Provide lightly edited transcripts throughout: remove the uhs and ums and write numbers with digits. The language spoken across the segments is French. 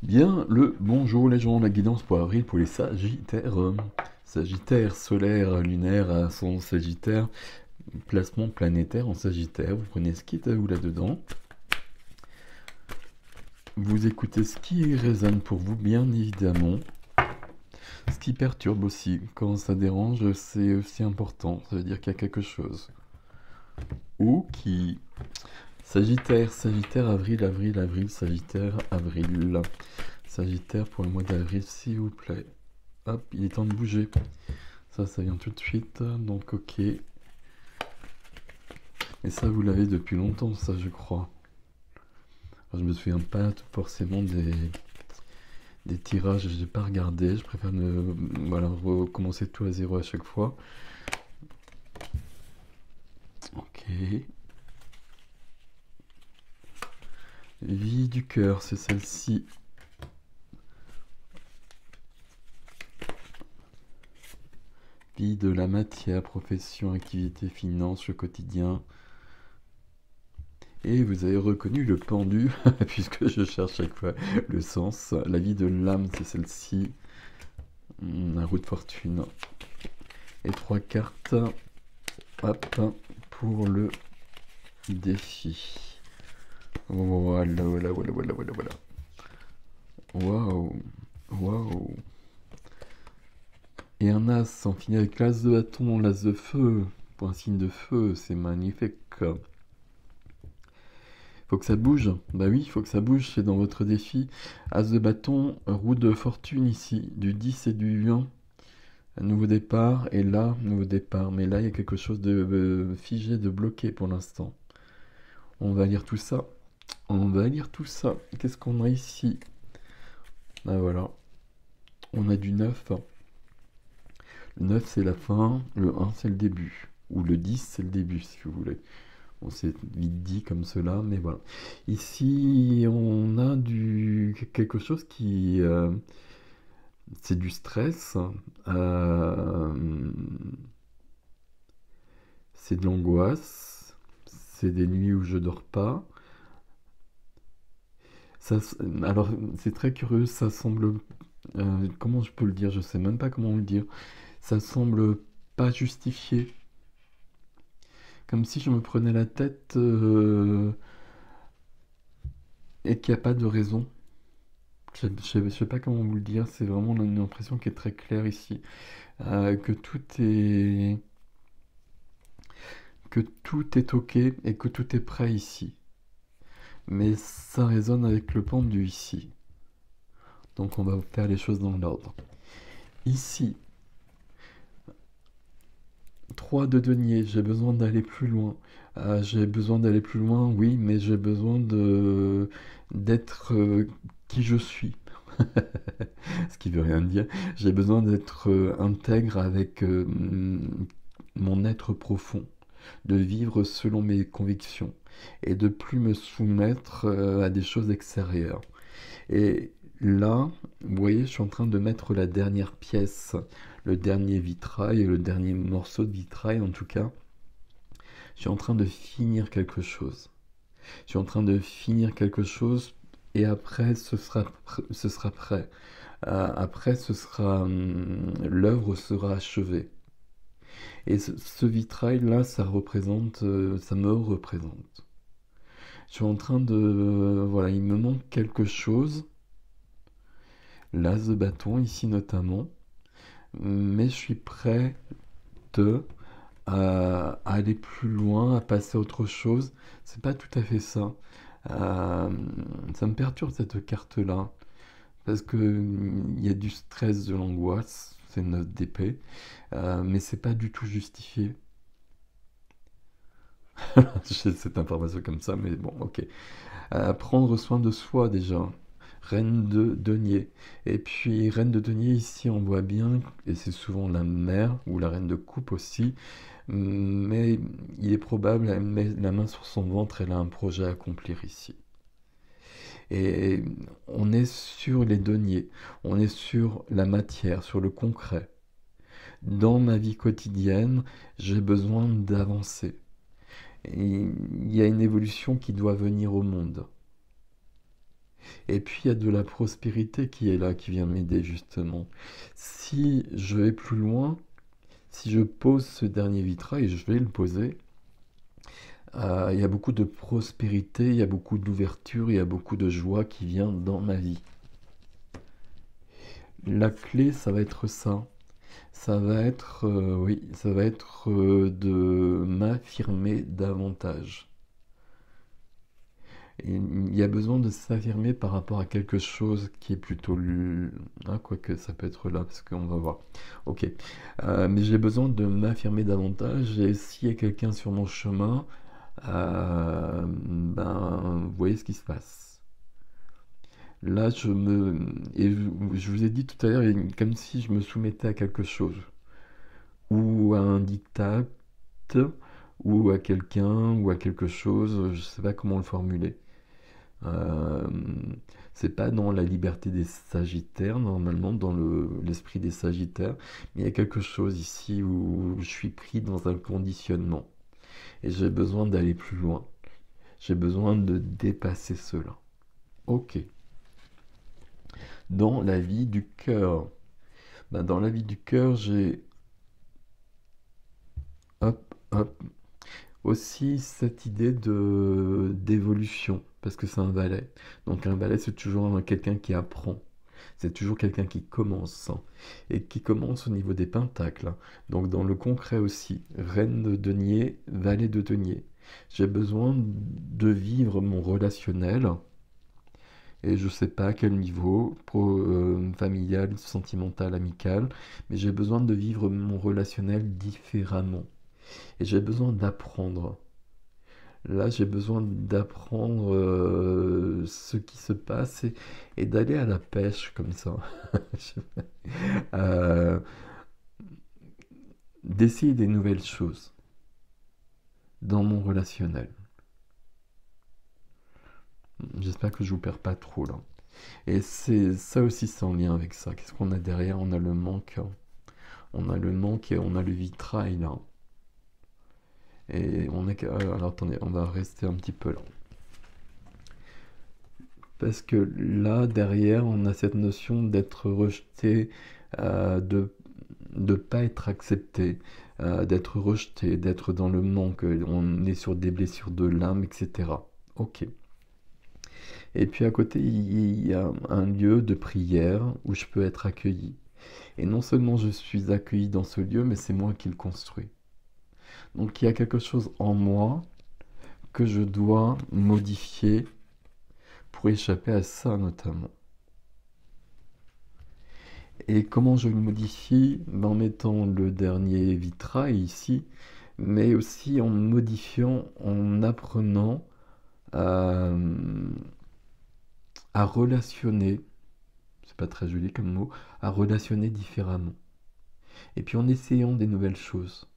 Bien le bonjour les gens, la guidance pour avril pour les Sagittaires. Sagittaire solaire, lunaire, ascendant Sagittaire, placement planétaire en Sagittaire. Vous prenez ce qui est à vous là-dedans. Vous écoutez ce qui résonne pour vous, bien évidemment. Ce qui perturbe aussi, quand ça dérange, c'est aussi important. Ça veut dire qu'il y a quelque chose. Ou qui... Sagittaire, Sagittaire, avril, avril, avril, Sagittaire, avril. Sagittaire pour le mois d'avril, s'il vous plaît. Hop, il est temps de bouger. Ça vient tout de suite, donc ok. Et ça, vous l'avez depuis longtemps, ça, je crois. Alors, je me souviens pas forcément des tirages, je n'ai pas regardé. Je préfère voilà, recommencer tout à zéro à chaque fois. Ok. Vie du cœur, c'est celle-ci. Vie de la matière, profession, activité, finance, le quotidien. Et vous avez reconnu le pendu, puisque je cherche chaque fois le sens. La vie de l'âme, c'est celle-ci. La roue de fortune. Et 3 cartes. Hop, pour le défi. Voilà, voilà, voilà, voilà, voilà, voilà. Waouh, waouh. Et un as, on finit avec l'as de bâton, l'as de feu. Pour un signe de feu, c'est magnifique. Faut que ça bouge. Bah oui, il faut que ça bouge, c'est dans votre défi. As de bâton, roue de fortune ici, du 10 et du 1. Un nouveau départ, et là, nouveau départ. Mais là, il y a quelque chose de figé, de bloqué pour l'instant. On va lire tout ça. On va lire tout ça. Qu'est-ce qu'on a ici? Ah voilà. On a du 9. Le 9, c'est la fin. Le 1, c'est le début. Ou le 10, c'est le début, si vous voulez. On s'est vite dit comme cela, mais voilà. Ici, on a quelque chose qui... c'est du stress. euh, c'est de l'angoisse. C'est des nuits où je dors pas. Alors, c'est très curieux, ça semble... comment je peux le dire? Je sais même pas comment le dire. Ça semble pas justifié. Comme si je me prenais la tête et qu'il n'y a pas de raison. Je sais pas comment vous le dire, c'est vraiment une impression qui est très claire ici. Que tout est ok et que tout est prêt ici. Mais ça résonne avec le pendu ici. Donc on va faire les choses dans l'ordre. Ici, 3 de denier, j'ai besoin d'aller plus loin. J'ai besoin d'aller plus loin, oui, mais j'ai besoin d'être qui je suis. Ce qui veut rien dire. J'ai besoin d'être intègre avec mon être profond, de vivre selon mes convictions et de plus me soumettre à des choses extérieures. Et là, vous voyez, je suis en train de mettre la dernière pièce, le dernier vitrail, le dernier morceau de vitrail en tout cas. Je suis en train de finir quelque chose. Je suis en train de finir quelque chose et après ce sera prêt. Après l'œuvre sera achevée. Et ce vitrail là, ça me représente. Je suis en train de, voilà, il me manque quelque chose. L'as de bâton ici notamment, mais je suis prêt à aller plus loin, à passer à autre chose. C'est pas tout à fait ça. Euh, Ça me perturbe cette carte-là, parce que il y a du stress, de l'angoisse, c'est une note d'épée, mais c'est pas du tout justifié. J'ai cette information comme ça, mais bon, ok. Prendre soin de soi déjà. Reine de denier. Et puis, reine de denier, ici, on voit bien, et c'est souvent la mère, ou la reine de coupe aussi, mais il est probable, elle met la main sur son ventre, elle a un projet à accomplir ici. Et on est sur les deniers, on est sur la matière, sur le concret. Dans ma vie quotidienne, j'ai besoin d'avancer. Et il y a une évolution qui doit venir au monde. Et puis il y a de la prospérité qui est là, qui vient m'aider justement. Si je vais plus loin, si je pose ce dernier vitrail, et je vais le poser, il y a beaucoup de prospérité, il y a beaucoup d'ouverture, il y a beaucoup de joie qui vient dans ma vie. La clé, ça va être ça. Ça va être, oui, ça va être de m'affirmer davantage. Et il y a besoin de s'affirmer par rapport à quelque chose qui est plutôt... Ah, quoique ça peut être là, parce qu'on va voir. Ok. Mais j'ai besoin de m'affirmer davantage. Et s'il y a quelqu'un sur mon chemin, ben, vous voyez ce qui se passe. Là, et je vous ai dit tout à l'heure, comme si je me soumettais à quelque chose. Ou à un diktat, ou à quelqu'un, ou à quelque chose, je sais pas comment le formuler. Euh, c'est pas dans la liberté des Sagittaires, normalement, dans l'esprit des Sagittaires, mais il y a quelque chose ici où je suis pris dans un conditionnement. Et j'ai besoin d'aller plus loin. J'ai besoin de dépasser cela. Ok. Dans la vie du cœur. Ben, dans la vie du cœur, j'ai... Hop, hop. Aussi cette idée de d'évolution, parce que c'est un valet. Donc un valet, c'est toujours quelqu'un qui apprend. C'est toujours quelqu'un qui commence, hein, et qui commence au niveau des pentacles, hein. Donc dans le concret aussi, reine de denier, valet de denier. J'ai besoin de vivre mon relationnel, et je sais pas à quel niveau, familial, sentimental, amical, mais j'ai besoin de vivre mon relationnel différemment. Et j'ai besoin d'apprendre. Là, j'ai besoin d'apprendre ce qui se passe et d'aller à la pêche comme ça. Euh, D'essayer des nouvelles choses dans mon relationnel. J'espère que je vous perds pas trop là. Et c'est ça aussi, c'est en lien avec ça. Qu'est-ce qu'on a derrière? On a le manque, hein. On a le manque et on a le vitrail là. Et on est... alors attendez, on va rester un petit peu là. Parce que là, derrière, on a cette notion d'être rejeté, de ne pas être accepté, d'être rejeté, d'être dans le manque. On est sur des blessures de l'âme, etc. Ok. Et puis à côté, il y a un lieu de prière où je peux être accueilli. Et non seulement je suis accueilli dans ce lieu, mais c'est moi qui le construis. Donc il y a quelque chose en moi que je dois modifier pour échapper à ça notamment. Et comment je le modifie? En mettant le dernier vitrail ici, mais aussi en modifiant, en apprenant à, à relationner, c'est pas très joli comme mot, à relationner différemment. Et puis en essayant des nouvelles choses.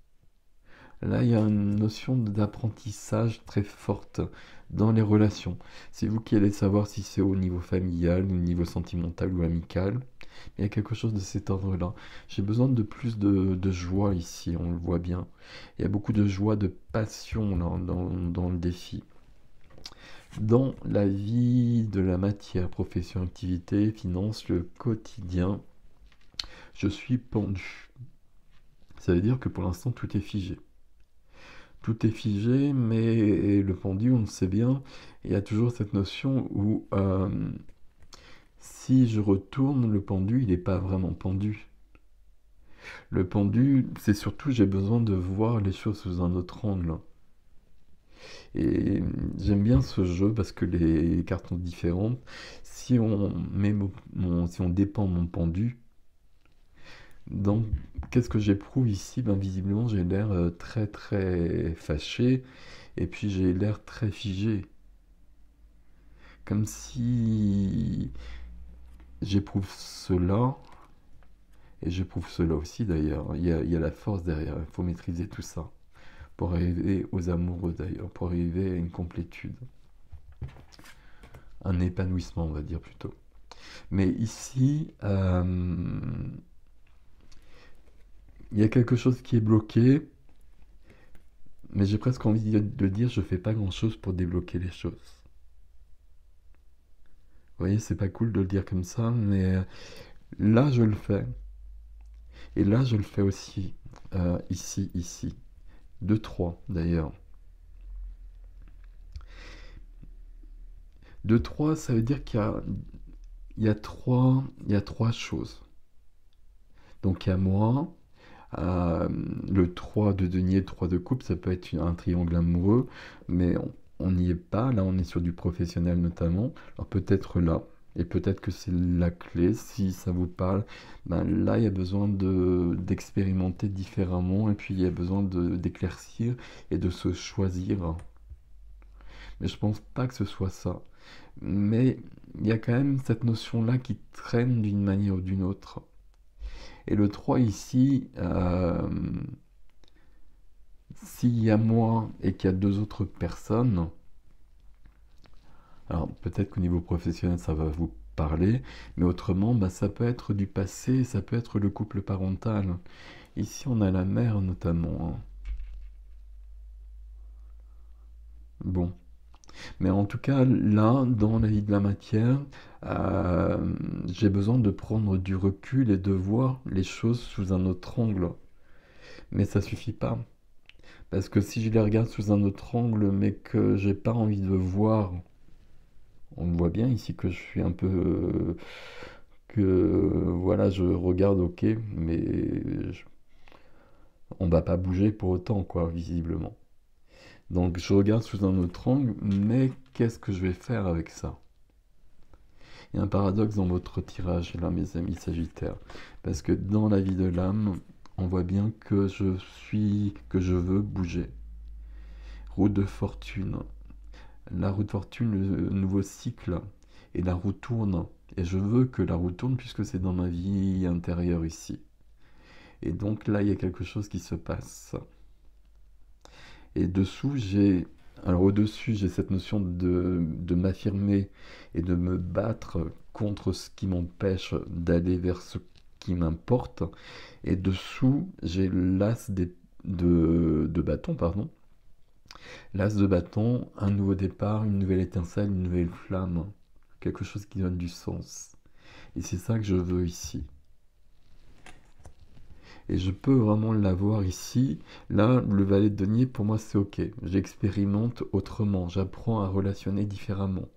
Là, il y a une notion d'apprentissage très forte dans les relations. C'est vous qui allez savoir si c'est au niveau familial, au niveau sentimental ou amical. Il y a quelque chose de cet ordre-là. J'ai besoin de plus de joie ici, on le voit bien. Il y a beaucoup de joie, de passion là, dans le défi. Dans la vie de la matière, profession, activité, finance, le quotidien, je suis pendu. Ça veut dire que pour l'instant, tout est figé. Tout est figé, mais le pendu, on le sait bien, il y a toujours cette notion où si je retourne le pendu, il n'est pas vraiment pendu. Le pendu, c'est surtout j'ai besoin de voir les choses sous un autre angle. Et j'aime bien ce jeu parce que les cartes sont différentes. Si on met si on dépend mon pendu, donc qu'est-ce que j'éprouve ici? Ben, visiblement, j'ai l'air très très fâché et puis j'ai l'air très figé. Comme si j'éprouve cela et j'éprouve cela aussi d'ailleurs. Il y a la force derrière, il faut maîtriser tout ça pour arriver aux amoureux d'ailleurs, pour arriver à une complétude, un épanouissement on va dire plutôt. Mais ici, il y a quelque chose qui est bloqué, mais j'ai presque envie de dire je fais pas grand chose pour débloquer les choses. voyez, c'est pas cool de le dire comme ça, mais là, je le fais. Et là, je le fais aussi. Ici, ici. Deux, trois, d'ailleurs. Deux, trois, ça veut dire il y a trois choses. Donc, il y a moi, euh, le 3 de denier, 3 de coupe, ça peut être un triangle amoureux, mais on n'y est pas. Là, on est sur du professionnel notamment. Alors, peut-être là. Et peut-être que c'est la clé, si ça vous parle. Ben là, il y a besoin d'expérimenter différemment, et puis il y a besoin d'éclaircir et de se choisir. Mais je pense pas que ce soit ça. Mais il y a quand même cette notion-là qui traîne d'une manière ou d'une autre. Et le 3 ici, s'il y a moi et qu'il y a deux autres personnes, alors peut-être qu'au niveau professionnel ça va vous parler, mais autrement, bah, ça peut être du passé, ça peut être le couple parental. Ici on a la mère notamment, hein. Bon. Mais en tout cas, là, dans la vie de la matière, j'ai besoin de prendre du recul et de voir les choses sous un autre angle. Mais ça suffit pas. Parce que si je les regarde sous un autre angle, mais que j'ai pas envie de voir, on le voit bien ici que je suis un peu, que voilà, je regarde, ok, mais on va pas bouger pour autant, quoi, visiblement. Donc je regarde sous un autre angle, mais qu'est-ce que je vais faire avec ça? Il y a un paradoxe dans votre tirage, là, mes amis Sagittaires, parce que dans la vie de l'âme, on voit bien que je veux bouger. Roue de fortune. La roue de fortune, le nouveau cycle, et la roue tourne. Et je veux que la roue tourne puisque c'est dans ma vie intérieure ici. Et donc là, il y a quelque chose qui se passe. Et dessous, alors au-dessus, j'ai cette notion de m'affirmer et de me battre contre ce qui m'empêche d'aller vers ce qui m'importe. Et dessous, j'ai de bâton, pardon. L'as de bâton, un nouveau départ, une nouvelle étincelle, une nouvelle flamme. Quelque chose qui donne du sens. Et c'est ça que je veux ici. Et je peux vraiment l'avoir ici. Là, le valet de denier, pour moi, c'est ok. J'expérimente autrement. J'apprends à relationner différemment.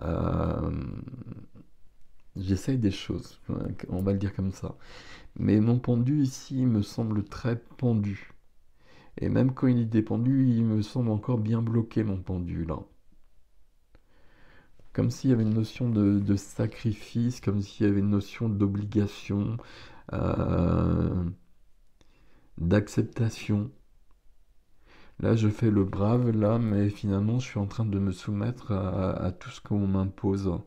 Euh, J'essaye des choses. On va le dire comme ça. Mais mon pendu ici me semble très pendu. Et même quand il est dépendu, il me semble encore bien bloqué, mon pendu, là. Comme s'il y avait une notion de sacrifice, comme s'il y avait une notion d'obligation, euh, d'acceptation. Là, je fais le brave, là, mais finalement, je suis en train de me soumettre à tout ce qu'on m'impose,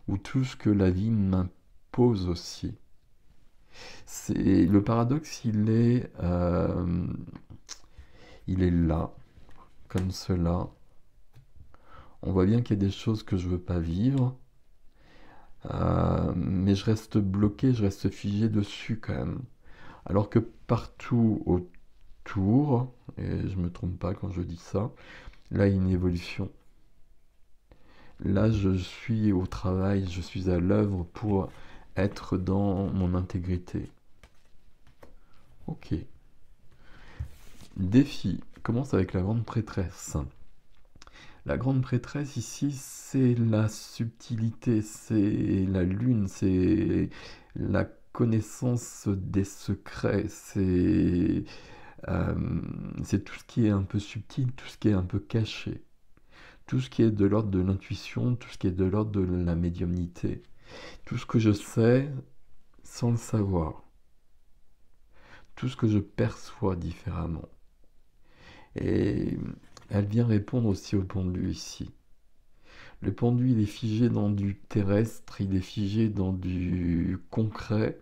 ou tout ce que la vie m'impose aussi. C'est le paradoxe, il est là, comme cela. On voit bien qu'il y a des choses que je veux pas vivre, mais je reste bloqué, je reste figé dessus quand même. Alors que partout autour, et je me trompe pas quand je dis ça, là il y a une évolution. Là je suis au travail, je suis à l'œuvre pour être dans mon intégrité. Ok. Défi commence avec la grande prêtresse. La grande prêtresse ici, c'est la subtilité, c'est la lune, c'est la connaissance des secrets, euh, c'est tout ce qui est un peu subtil, tout ce qui est un peu caché, tout ce qui est de l'ordre de l'intuition, tout ce qui est de l'ordre de la médiumnité, tout ce que je sais sans le savoir, tout ce que je perçois différemment. Et elle vient répondre aussi au pendu ici. Le pendu, il est figé dans du terrestre, il est figé dans du concret,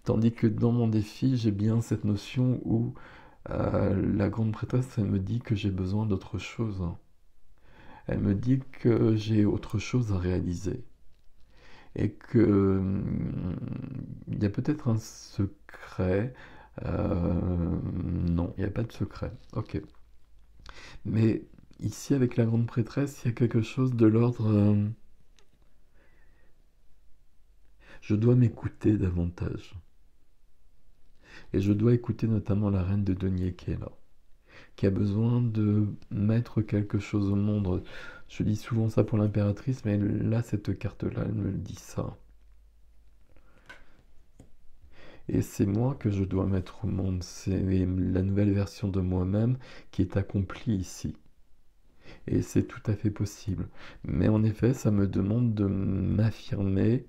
tandis que dans mon défi, j'ai bien cette notion où la grande prêtresse, elle me dit que j'ai besoin d'autre chose. Elle me dit que j'ai autre chose à réaliser. Et que il y a peut-être un secret. Non, il n'y a pas de secret. Ok. Mais ici, avec la grande prêtresse, il y a quelque chose de l'ordre... je dois m'écouter davantage. Et je dois écouter notamment la reine de denier qui est là, qui a besoin de mettre quelque chose au monde. Je dis souvent ça pour l'impératrice, mais là, cette carte-là, elle me dit ça. Et c'est moi que je dois mettre au monde. C'est la nouvelle version de moi-même qui est accomplie ici. Et c'est tout à fait possible. Mais en effet, ça me demande de m'affirmer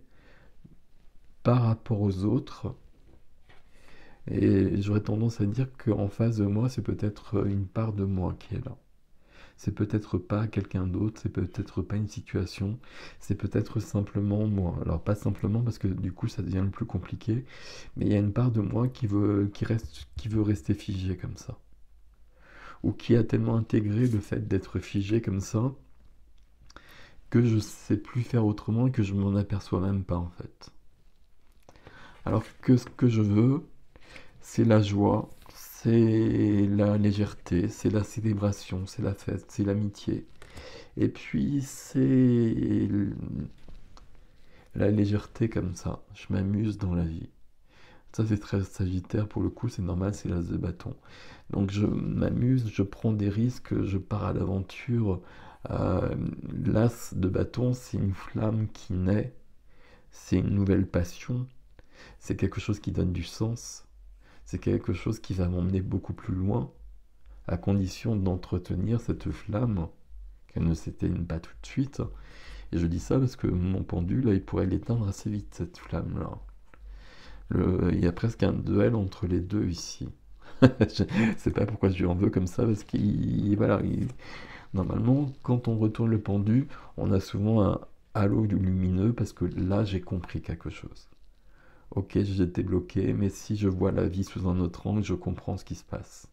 par rapport aux autres. Et j'aurais tendance à dire qu'en face de moi, c'est peut-être une part de moi qui est là. C'est peut-être pas quelqu'un d'autre, c'est peut-être pas une situation, c'est peut-être simplement moi. Alors pas simplement parce que du coup ça devient le plus compliqué, mais il y a une part de moi qui veut rester figé comme ça. Ou qui a tellement intégré le fait d'être figé comme ça que je sais plus faire autrement et que je m'en aperçois même pas en fait. Alors que ce que je veux, c'est la joie, c'est la légèreté, c'est la célébration, c'est la fête, c'est l'amitié. Et puis c'est la légèreté comme ça. Je m'amuse dans la vie. Ça c'est très sagittaire pour le coup, c'est normal, c'est l'as de bâton. Donc je m'amuse, je prends des risques, je pars à l'aventure. Euh, L'as de bâton, c'est une flamme qui naît, c'est une nouvelle passion, c'est quelque chose qui donne du sens, c'est quelque chose qui va m'emmener beaucoup plus loin, à condition d'entretenir cette flamme, qu'elle ne s'éteigne pas tout de suite. Et je dis ça parce que mon pendule, là, il pourrait l'éteindre assez vite, cette flamme-là. Il y a presque un duel entre les deux ici. Je sais pas pourquoi je lui en veux comme ça, parce qu'il... Voilà, normalement, quand on retourne le pendu, on a souvent un halo lumineux, parce que là, j'ai compris quelque chose. Ok, j'étais bloqué, mais si je vois la vie sous un autre angle, je comprends ce qui se passe.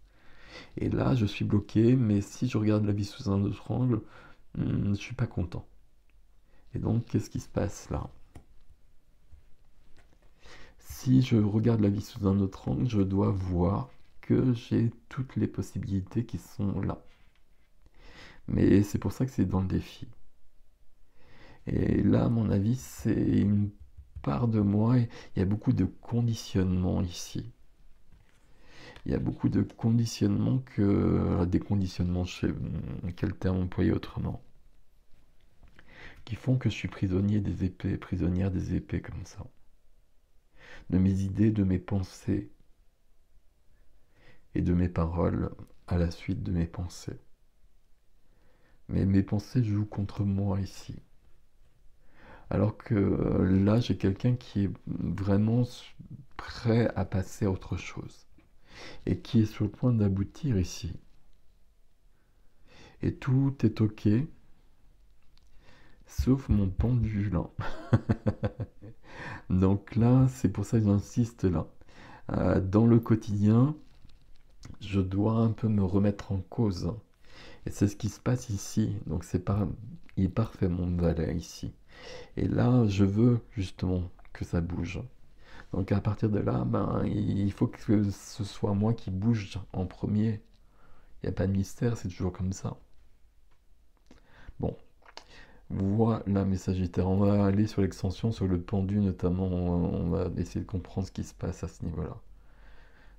Et là, je suis bloqué, mais si je regarde la vie sous un autre angle, je suis pas content. Et donc, qu'est-ce qui se passe là? Si je regarde la vie sous un autre angle, je dois voir que j'ai toutes les possibilités qui sont là. Mais c'est pour ça que c'est dans le défi. Et là, à mon avis, c'est une part de moi. Et il y a beaucoup de conditionnements ici. Il y a beaucoup de conditionnements des conditionnements, je sais quel terme employer autrement, qui font que je suis prisonnier des épées, prisonnière des épées comme ça. De mes idées, de mes pensées et de mes paroles à la suite de mes pensées. Mais mes pensées jouent contre moi ici. Alors que là, j'ai quelqu'un qui est vraiment prêt à passer à autre chose. Et qui est sur le point d'aboutir ici. Et tout est ok, sauf mon pendule. Donc là, c'est pour ça que j'insiste là. Dans le quotidien, je dois un peu me remettre en cause. Et c'est ce qui se passe ici. Donc c'est pas, il est parfait mon valet ici. Et là, je veux justement que ça bouge. Donc à partir de là, ben, il faut que ce soit moi qui bouge en premier. Il n'y a pas de mystère, c'est toujours comme ça. Bon, voilà mes Sagittaires. On va aller sur l'extension, sur le pendu notamment. On va essayer de comprendre ce qui se passe à ce niveau-là.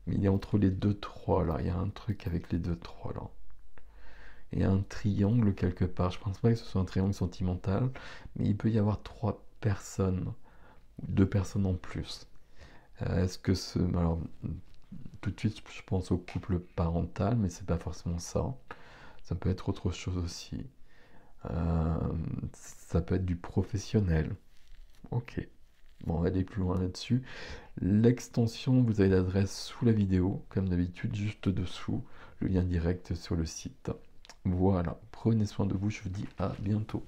Mais il est entre les deux trois là. Il y a un truc avec les deux trois là. Et un triangle quelque part. Je pense pas que ce soit un triangle sentimental, mais il peut y avoir trois personnes, ou deux personnes en plus. Est-ce que ce... Alors, tout de suite, je pense au couple parental, mais c'est pas forcément ça. Ça peut être autre chose aussi. Ça peut être du professionnel. Ok. Bon, on va aller plus loin là-dessus. L'extension, vous avez l'adresse sous la vidéo, comme d'habitude, juste dessous, le lien direct sur le site. Voilà, prenez soin de vous, je vous dis à bientôt.